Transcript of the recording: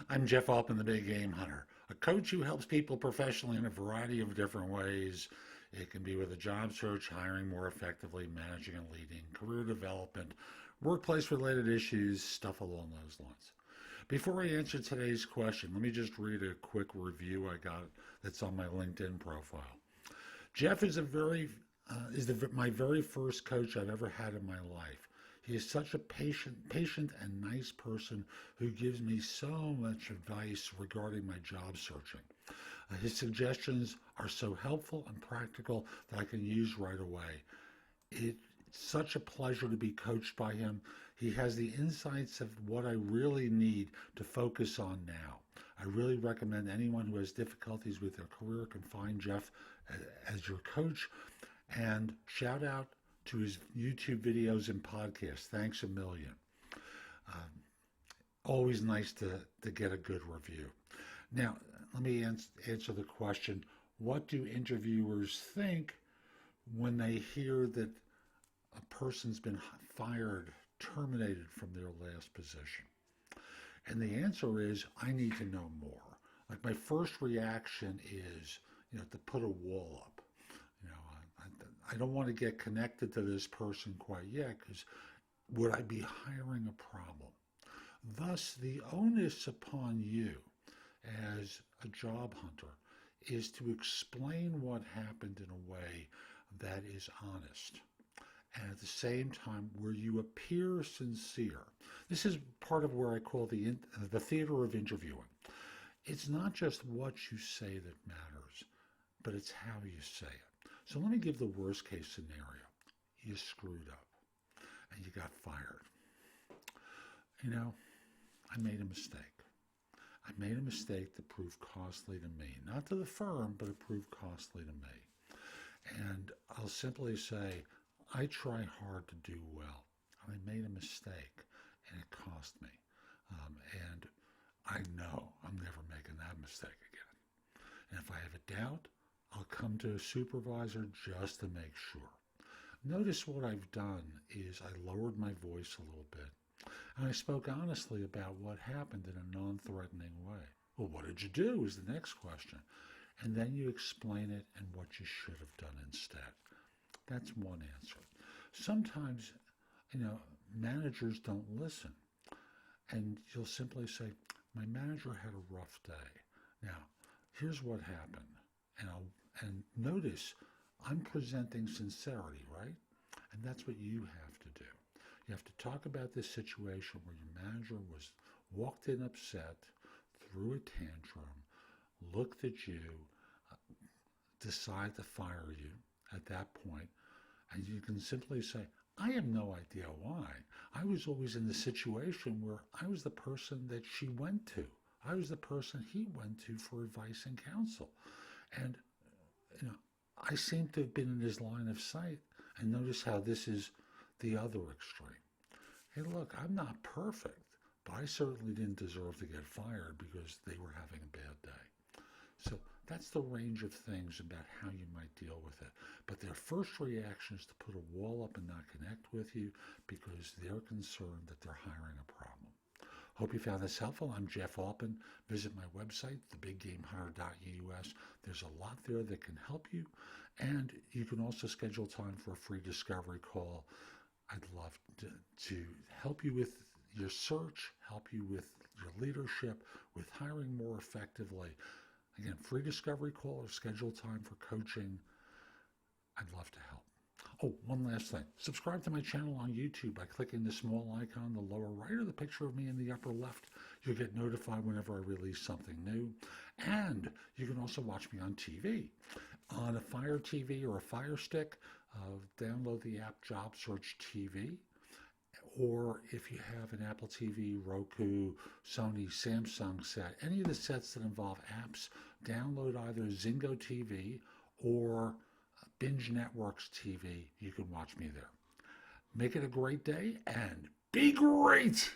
I'm Jeff Altman, the Big Game Hunter, a coach who helps people professionally in a variety of different ways. It can be with a job search, hiring more effectively, managing and leading, career development, workplace related issues, stuff along those lines. Before I answer today's question, let me just read a quick review I got that's on my LinkedIn profile. Jeff is my very first coach I've ever had in my life. He is such a patient and nice person who gives me so much advice regarding my job searching. His suggestions are so helpful and practical that I can use right away. It's such a pleasure to be coached by him. He has the insights of what I really need to focus on now. I really recommend anyone who has difficulties with their career can find Jeff as your coach. And shout out to his YouTube videos and podcasts. Thanks a million. Always nice to get a good review. Now, let me answer the question, what do interviewers think when they hear that a person's been fired, terminated from their last position? And the answer is, I need to know more. Like my first reaction is, to put a wall up. I don't want to get connected to this person quite yet because would I be hiring a problem? Thus, the onus upon you as a job hunter is to explain what happened in a way that is honest and at the same time where you appear sincere. This is part of where I call the theater of interviewing. It's not just what you say that matters, but it's how you say it. So let me give the worst case scenario. You screwed up and you got fired. I made a mistake. I made a mistake that proved costly to me. Not to the firm, but it proved costly to me. And I'll simply say, I try hard to do well. I made a mistake and it cost me. And I know I'm never making that mistake again. And if I have a doubt, I'll come to a supervisor just to make sure. Notice what I've done is I lowered my voice a little bit. And I spoke honestly about what happened in a non-threatening way. Well, what did you do is the next question. And then you explain it and what you should have done instead. That's one answer. Sometimes, managers don't listen. And you'll simply say, my manager had a rough day. Now, here's what happened. And notice, I'm presenting sincerity, right? And that's what you have to do. You have to talk about this situation where your manager walked in upset, threw a tantrum, looked at you, decided to fire you at that point, and you can simply say, I have no idea why. I was always in the situation where I was the person that she went to. I was the person he went to for advice and counsel. And I seem to have been in his line of sight. And notice how this is the other extreme. Hey, look, I'm not perfect, but I certainly didn't deserve to get fired because they were having a bad day. So that's the range of things about how you might deal with it. But their first reaction is to put a wall up and not connect with you because they're concerned that they're hiring a problem. Hope you found this helpful. I'm Jeff Altman. Visit my website, thebiggamehunter.us. There's a lot there that can help you. And you can also schedule time for a free discovery call. I'd love to help you with your search, help you with your leadership, with hiring more effectively. Again, free discovery call or schedule time for coaching. I'd love to help. Oh, one last thing. Subscribe to my channel on YouTube by clicking the small icon in the lower right or the picture of me in the upper left. You'll get notified whenever I release something new. And you can also watch me on TV. On a Fire TV or a Fire Stick, download the app Job Search TV. Or if you have an Apple TV, Roku, Sony, Samsung set, any of the sets that involve apps, download either Zingo TV or Binge Networks TV. You can watch me there. Make it a great day and be great!